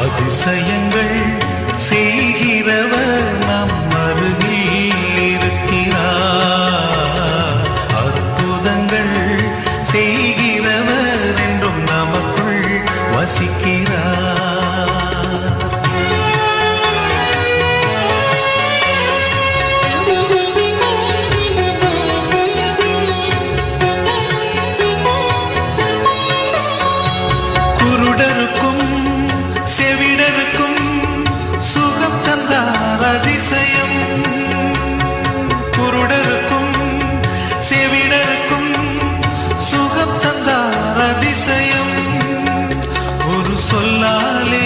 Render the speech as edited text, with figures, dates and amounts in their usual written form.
அதிசயங்கள் செய்கிறவர் நம் அருகில் இருக்கிறார். அற்புதங்கள் செய்கிறவர் என்றும் நமக்குள் வசிக்கிறார். குருடருக்கும் செவிடருக்கும் சுகம் தந்தார் அதிசயம். குருடருக்கும் செவிடருக்கும் சுகம் தந்தார் அதிசயம். ஒரு சொல்லாலே